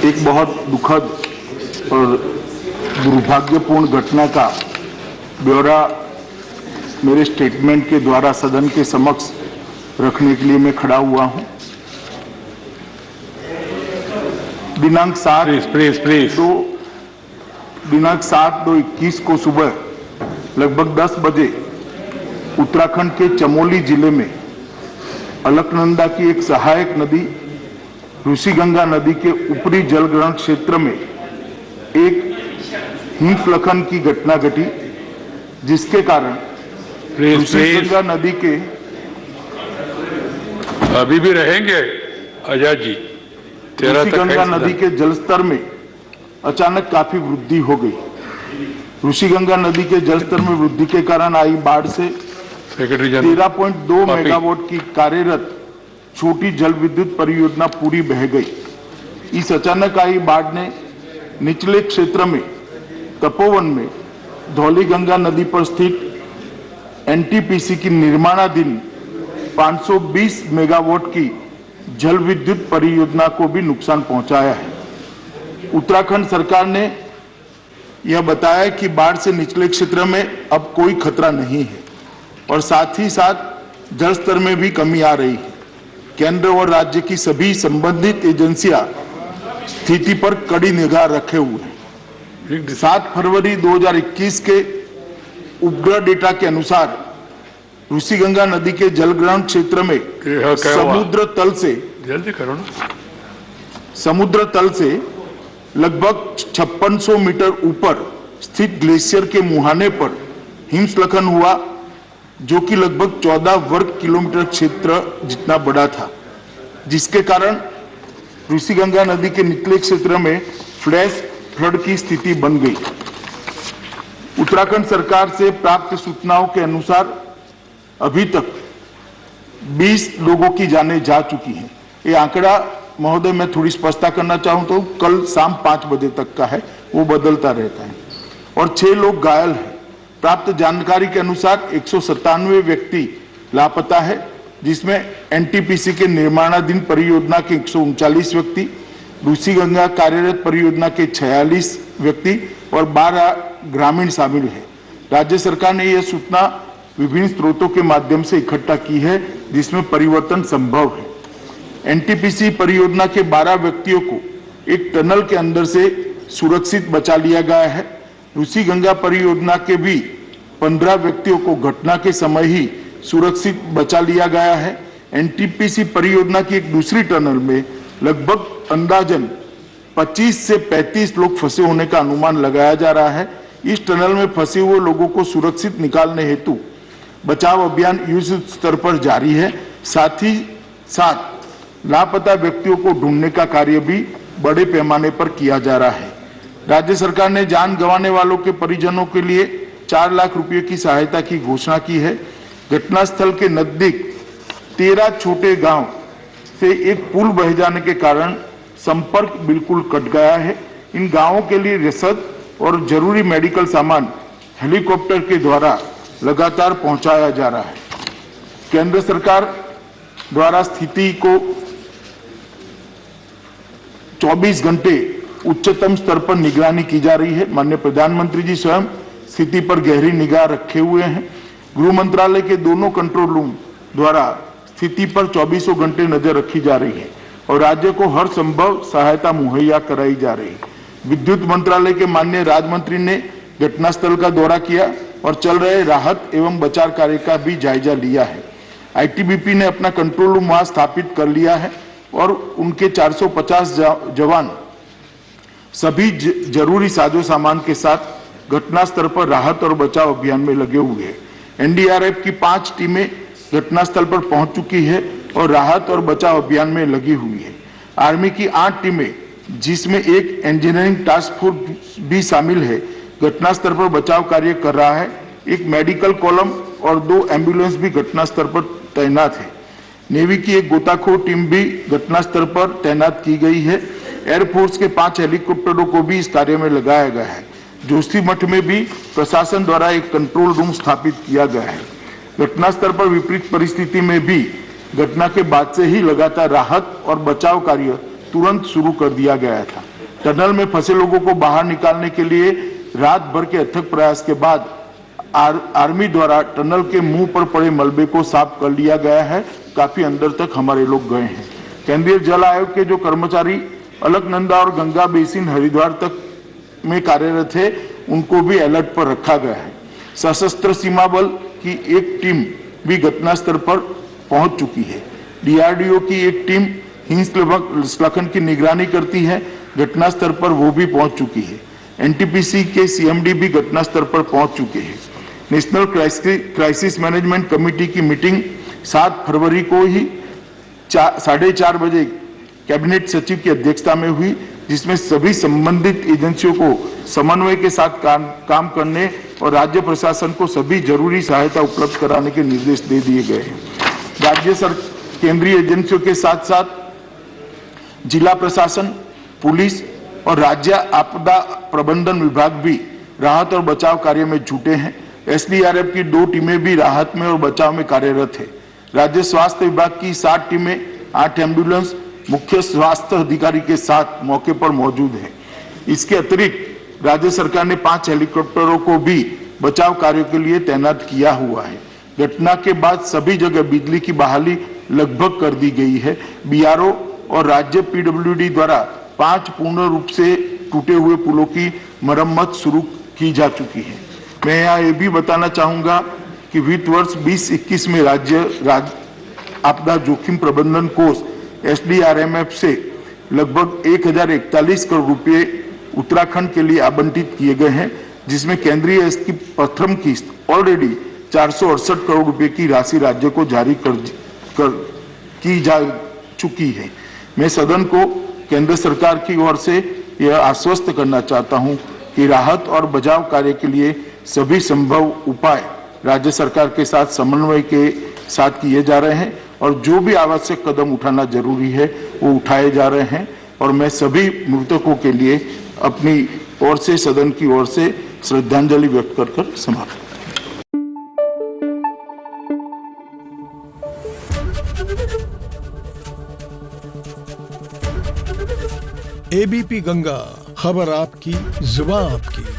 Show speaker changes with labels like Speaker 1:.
Speaker 1: एक बहुत दुखद और दुर्भाग्यपूर्ण घटना का ब्यौरा मेरे स्टेटमेंट के द्वारा सदन के समक्ष रखने के लिए मैं खड़ा हुआ हूं। दिनांक 7/2/21 को सुबह लगभग 10 बजे उत्तराखंड के चमोली जिले में अलकनंदा की एक सहायक नदी ऋषिगंगा नदी के ऊपरी जलग्रहण क्षेत्र में एक हिमस्खलन की घटना घटी, जिसके कारण ऋषिगंगा नदी के
Speaker 2: अभी भी रहेंगे आजाद जी।
Speaker 1: ऋषिगंगा नदी के जलस्तर में अचानक काफी वृद्धि हो गई। ऋषिगंगा नदी के जलस्तर में वृद्धि के कारण आई बाढ़ से 13.2 मेगावाट की कार्यरत छोटी जल विद्युत परियोजना पूरी बह गई। इस अचानक आई बाढ़ ने निचले क्षेत्र में तपोवन में धौलीगंगा नदी पर स्थित एनटीपीसी की निर्माणाधीन 520 मेगावाट की जल विद्युत परियोजना को भी नुकसान पहुंचाया है। उत्तराखंड सरकार ने यह बताया कि बाढ़ से निचले क्षेत्र में अब कोई खतरा नहीं है और साथ ही साथ जल स्तर में भी कमी आ रही है। केंद्र और राज्य की सभी संबंधित एजेंसियां स्थिति पर कड़ी निगाह रखे हुए हैं। 7 फरवरी 2021 के उपग्रह डेटा के अनुसार ऋषिगंगा नदी के जलग्रहण क्षेत्र में समुद्र तल से लगभग 5600 मीटर ऊपर स्थित ग्लेशियर के मुहाने पर हिमस्खलन हुआ, जो कि लगभग 14 वर्ग किलोमीटर क्षेत्र जितना बड़ा था, जिसके कारण ऋषिगंगा नदी के निचले क्षेत्र में फ्लैश फ्लड की स्थिति बन गई। उत्तराखंड सरकार से प्राप्त सूचनाओं के अनुसार अभी तक 20 लोगों की जानें जा चुकी हैं। ये आंकड़ा महोदय मैं थोड़ी स्पष्टता करना चाहूं तो कल शाम 5 बजे तक का है, वो बदलता रहता है, और 6 लोग घायल हैं। प्राप्त जानकारी के अनुसार 197 व्यक्ति लापता है, जिसमें एनटीपीसी के निर्माणाधीन परियोजना के 139 व्यक्ति, ऋषिगंगा कार्यरत परियोजना के 46 व्यक्ति और 12 ग्रामीण शामिल है। राज्य सरकार ने यह सूचना विभिन्न स्रोतों के माध्यम से इकट्ठा की है, जिसमें परिवर्तन संभव है। एनटीपीसी परियोजना के 12 व्यक्तियों को एक टनल के अंदर से सुरक्षित बचा लिया गया है। ऋषिगंगा परियोजना के भी 15 व्यक्तियों को घटना के समय ही सुरक्षित बचा लिया गया है। एनटीपीसी परियोजना की एक दूसरी टनल में लगभग अंदाजन 25 से 35 लोग फंसे होने का अनुमान लगाया जा रहा है। इस टनल में फंसे हुए लोगों को सुरक्षित निकालने हेतु बचाव अभियान युद्ध स्तर पर जारी है। साथ ही साथ लापता व्यक्तियों को ढूंढने का कार्य भी बड़े पैमाने पर किया जा रहा है। राज्य सरकार ने जान गंवाने वालों के परिजनों के लिए 4 लाख रुपए की सहायता की घोषणा की है। घटनास्थल के नजदीक 13 छोटे गांव से एक पुल बह जाने के कारण संपर्क बिल्कुल कट गया है। इन गांवों के लिए रसद और जरूरी मेडिकल सामान हेलीकॉप्टर के द्वारा लगातार पहुंचाया जा रहा है। केंद्र सरकार द्वारा स्थिति को 24 घंटे उच्चतम स्तर पर निगरानी की जा रही है। माननीय प्रधानमंत्री जी स्वयं स्थिति पर गहरी निगाह रखे हुए हैं। गृह मंत्रालय के दोनों कंट्रोल रूम द्वारा स्थिति पर 24 घंटे नजर रखी जा रही है और राज्य को हर संभव सहायता मुहैया कराई जा रही है। विद्युत मंत्रालय के माननीय राज्य मंत्री ने घटनास्थल का दौरा किया और चल रहे राहत एवं बचाव कार्य का भी जायजा लिया है। आईटीबीपी ने अपना कंट्रोल रूम वहां स्थापित कर लिया है और उनके 450 जवान सभी जरूरी साजो सामान के साथ घटनास्थल पर राहत और बचाव अभियान में लगे हुए हैं। एनडीआरएफ की 5 टीमें घटनास्थल पर पहुंच चुकी है और राहत और बचाव अभियान में लगी हुई है। आर्मी की 8 टीमें, जिसमें एक इंजीनियरिंग टास्क फोर्स भी शामिल है, घटनास्थल पर बचाव कार्य कर रहा है। एक मेडिकल कॉलम और 2 एम्बुलेंस भी घटनास्थल पर तैनात है। नेवी की एक गोताखोर टीम भी घटनास्थल पर तैनात की गई है। एयरफोर्स के 5 हेलीकॉप्टरों को भी इस कार्य में लगाया गया है। जोशीमठ में भी प्रशासन द्वारा एक कंट्रोल रूम स्थापित किया गया है। घटनास्थल पर विपरीत परिस्थिति में भी घटना के बाद से ही लगातार राहत और बचाव कार्य तुरंत शुरू कर दिया गया था। टनल में फंसे लोगों को बाहर निकालने के लिए रात भर के अथक प्रयास के बाद आर्मी द्वारा टनल के मुंह पर पड़े मलबे को साफ कर लिया गया है। काफी अंदर तक हमारे लोग गए हैं। केंद्रीय जल आयोग के जो कर्मचारी अलकनंदा और गंगा बेसिन हरिद्वार तक में कार्यरत है, उनको भी अलर्ट पर रखा गया है। सशस्त्र सीमा बल की एक टीम भी घटनास्थल पर पहुंच चुकी है। डीआरडीओ की एक टीम हिमस्खलन की निगरानी करती है, घटनास्थल पर वो भी पहुंच चुकी है। एनटीपीसी के सीएमडी भी घटनास्थल पर पहुंच चुके हैं। नेशनल क्राइसिस मैनेजमेंट कमेटी की मीटिंग 7 फरवरी को ही 4:30 बजे कैबिनेट सचिव की अध्यक्षता में हुई, जिसमें सभी संबंधित एजेंसियों को समन्वय के साथ काम करने और राज्य प्रशासन को सभी जरूरी सहायता उपलब्ध कराने के निर्देश दे दिए गए हैं। केंद्रीय एजेंसियों के साथ साथ जिला प्रशासन, पुलिस और राज्य आपदा प्रबंधन विभाग भी राहत और बचाव कार्य में जुटे हैं। एसडीआरएफ की 2 टीमें भी राहत में और बचाव में कार्यरत है। राज्य स्वास्थ्य विभाग की 7 टीमें, 8 एम्बुलेंस मुख्य स्वास्थ्य अधिकारी के साथ मौके पर मौजूद है। इसके अतिरिक्त राज्य सरकार ने 5 हेलीकॉप्टरों को भी बचाव कार्यों के लिए तैनात किया हुआ है। घटना के बाद सभी जगह बिजली की बहाली लगभग कर दी गई है। बीआरओ और राज्य पीडब्ल्यूडी द्वारा 5 पूर्ण रूप से टूटे हुए पुलों की मरम्मत शुरू की जा चुकी है। मैं यहाँ ये भी बताना चाहूंगा कि वित्त वर्ष 2021 में राज्य आपदा जोखिम प्रबंधन कोष एसडीआरएमएफ से लगभग 1041 करोड़ रुपए उत्तराखंड के लिए आवंटित किए गए हैं, जिसमें केंद्रीय की प्रथम किस्त ऑलरेडी 468 करोड़ रुपए की राशि राज्य को जारी की जा चुकी है। मैं सदन को केंद्र सरकार की ओर से यह आश्वस्त करना चाहता हूं कि राहत और बचाव कार्य के लिए सभी संभव उपाय राज्य सरकार के साथ समन्वय के साथ किए जा रहे हैं और जो भी आवश्यक कदम उठाना जरूरी है वो उठाए जा रहे हैं। और मैं सभी मृतकों के लिए अपनी ओर से, सदन की ओर से श्रद्धांजलि व्यक्त कर समाप्त।
Speaker 3: एबीपी गंगा, खबर आपकी, जुबान आपकी।